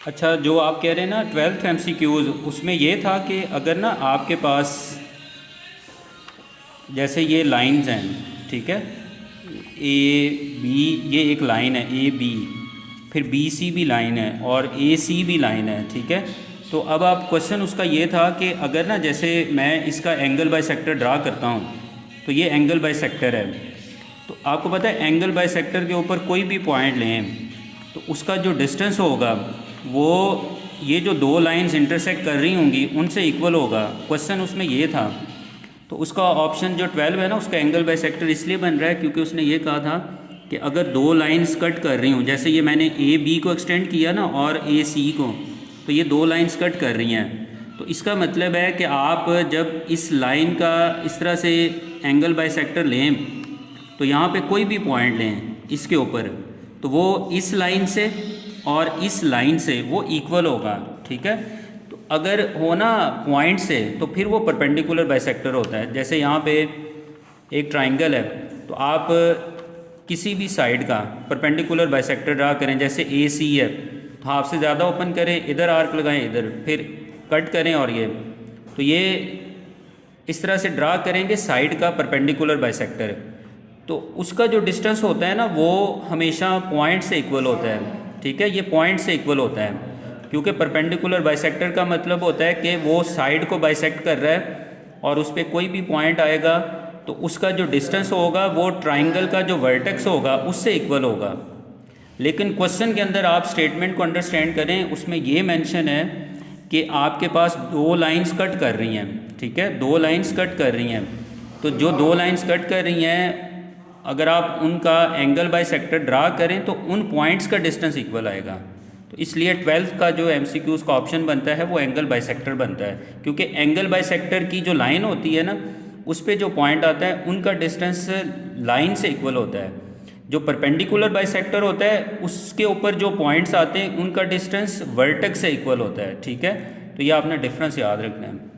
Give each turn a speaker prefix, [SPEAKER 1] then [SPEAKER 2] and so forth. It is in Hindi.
[SPEAKER 1] अच्छा, जो आप कह रहे हैं ना 12th MCQs, उसमें ये था कि अगर ना आपके पास जैसे ये लाइंस हैं, ठीक है, ए बी, ये एक लाइन है ए बी, फिर बी सी भी लाइन है और ए सी भी लाइन है, ठीक है। तो अब आप क्वेश्चन उसका ये था कि अगर ना जैसे मैं इसका एंगल बाई सेक्टर ड्रा करता हूँ, तो ये एंगल बाई सेक्टर है। तो आपको पता है एंगल बाई सेक्टर के ऊपर कोई भी पॉइंट लें तो उसका जो डिस्टेंस होगा वो ये जो दो लाइंस इंटरसेक्ट कर रही होंगी उनसे इक्वल होगा। क्वेश्चन उसमें ये था। तो उसका ऑप्शन जो 12 है ना, उसका एंगल बाई सेक्टर इसलिए बन रहा है क्योंकि उसने ये कहा था कि अगर दो लाइंस कट कर रही हूँ, जैसे ये मैंने ए बी को एक्सटेंड किया ना और ए सी को, तो ये दो लाइंस कट कर रही हैं। तो इसका मतलब है कि आप जब इस लाइन का इस तरह से एंगल बाई सेक्टर लें तो यहाँ पे कोई भी पॉइंट लें इसके ऊपर, तो वो इस लाइन से और इस लाइन से वो इक्वल होगा, ठीक है। तो अगर हो ना पॉइंट से तो फिर वो परपेंडिकुलर बाइसेक्टर होता है। जैसे यहाँ पे एक ट्राइंगल है, तो आप किसी भी साइड का परपेंडिकुलर बाइसेक्टर ड्रा करें, जैसे ए सी है तो हाफ से ज़्यादा ओपन करें, इधर आर्क लगाएं, इधर फिर कट करें, और ये तो ये इस तरह से ड्रा करेंगे साइड का परपेंडिकुलर बाइसेक्टर। तो उसका जो डिस्टेंस होता है ना वो हमेशा पॉइंट से इक्वल होता है, ठीक है। ये पॉइंट से इक्वल होता है क्योंकि परपेंडिकुलर बाइसेक्टर का मतलब होता है कि वो साइड को बाइसेक्ट कर रहा है और उस पर कोई भी पॉइंट आएगा तो उसका जो डिस्टेंस होगा वो ट्राइंगल का जो वर्टेक्स होगा उससे इक्वल होगा। लेकिन क्वेश्चन के अंदर आप स्टेटमेंट को अंडरस्टैंड करें, उसमें ये मेंशन है कि आपके पास दो लाइंस कट कर रही हैं, ठीक है, दो लाइंस कट कर रही हैं। तो जो दो लाइंस कट कर रही हैं अगर आप उनका एंगल बाई सेक्टर ड्रा करें तो उन पॉइंट्स का डिस्टेंस इक्वल आएगा। तो इसलिए 12th का जो MCQs का ऑप्शन बनता है वो एंगल बाई सेक्टर बनता है, क्योंकि एंगल बाई सेक्टर की जो लाइन होती है ना उस पर जो पॉइंट आता है उनका डिस्टेंस लाइन से इक्वल होता है। जो परपेंडिकुलर बाइसेक्टर होता है उसके ऊपर जो पॉइंट्स आते हैं उनका डिस्टेंस वर्टेक्स से इक्वल होता है, ठीक है। तो ये आपने डिफरेंस याद रखना है।